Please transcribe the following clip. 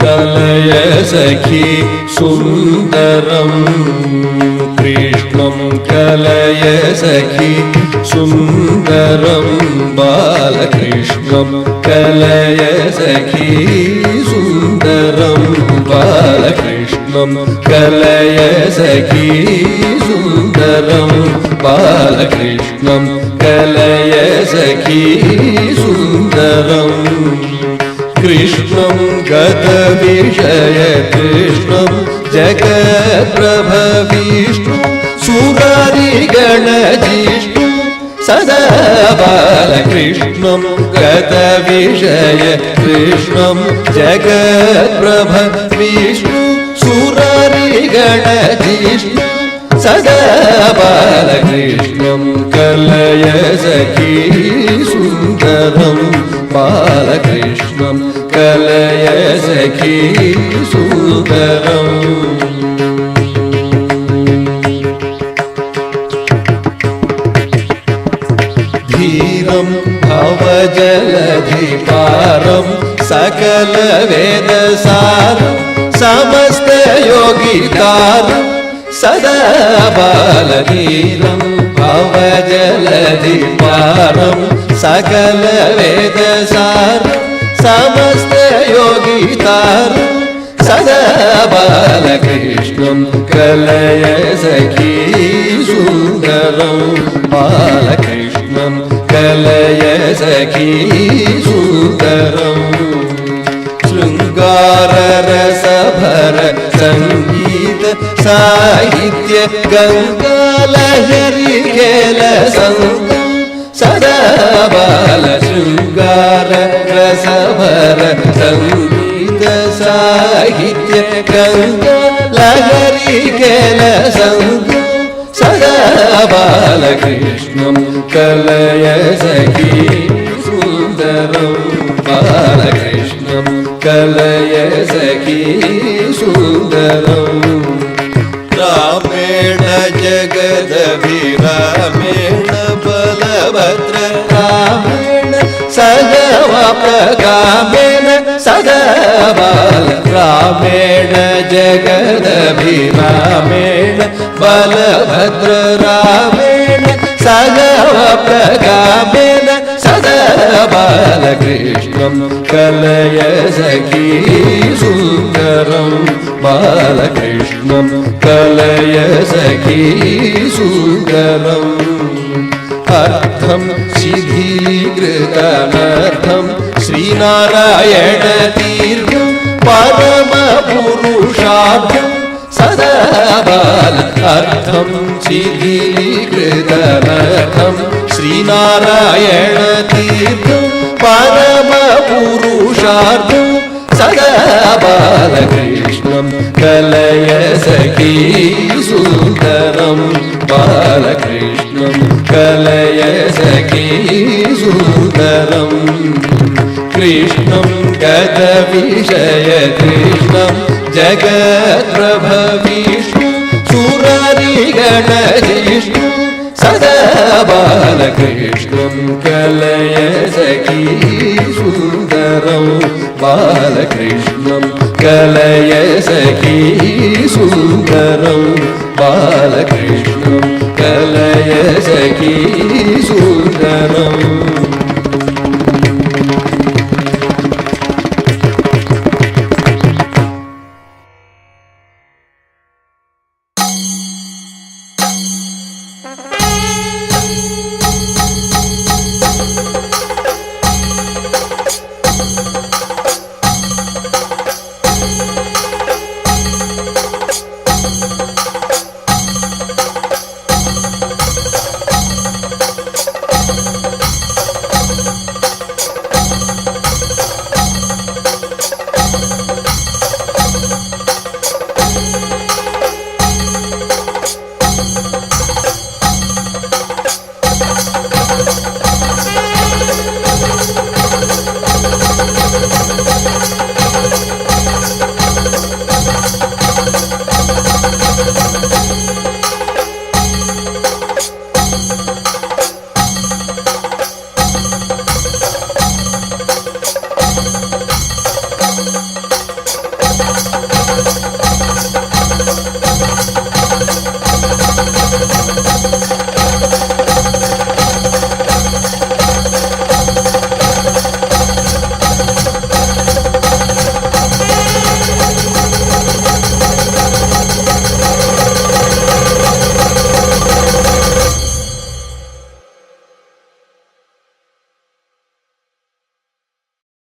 कलय सखी सुन्दरं कृष्णं कलय सखी सुन्दरं बालकृष्णं कलय सखी सुन्दरं बालकृष्णं कलय सखी सुन्दरं बालकृष्णं कलय सखी सुन्दरं कृष्णं गतविषय कृष्णं जगत्प्रभविष्णु सुरारिगणजिष्णु सदा बालकृष्णं गतविषय कृष्णं जगत्प्रभविष्णु सुरारिगणजिष्णु सदा बालकृष्णं कलय सखी सुन्दरं बालकृष्णं कलय सखी सुन्दरम् धीरं भवजलधिपारं सकलवेदसारं समस्तयोगितारं सदा बालधीरं भवजलधिपारं सकलवेदसारं समस्तयोगितारं सदा बालकृष्णं कलय सखी सुन्दरं बालकृष्णं कलय सखी सुन्दरं शृङ्गाररसभर संगीत साहित्य गङ्गालहरी खेलसङ्गं सदा बाल शृङ्गार रसभर संगीत साहित्य गङ्गालहरी खेलसङ्गं सदा बालकृष्णं कलय सखी सुन्दरं बालकृष्णं कलय सखी सुन्दरं रामेण जगदभिरामेण बलभद्र रामेण सगवाप्रगामेन सदा बाल रामेण जगदभिरामेण बलभद्र रामेण सगवाप्रगामेन सदा बालकृष्णं कलय सखी सुन्दरं बालकृष्णं कलय सखी सुन्दरम् अर्थं शिथिलीकृतमर्थं श्रीनारायण तीर्थं परमपुरुषार्थं सदा बाल अर्थं शिथिलीकृतमर्थं श्रीनारायण तीर्थं परमपुरुषार्थं सदा बालकृष्णं कलय सखी सुन्दरं बालकृष्णं कलय सखी सुन्दरं कृष्णं गतविषय कृष्णं जगत्प्रभविष्णु सुरारिगणजिष्णु सदा बालकृष्णं कलय सखी सुन्दरं बालकृष्णं कलय सखी सुन्दरं बालकृष्णं कलय सखी सुन्दरम्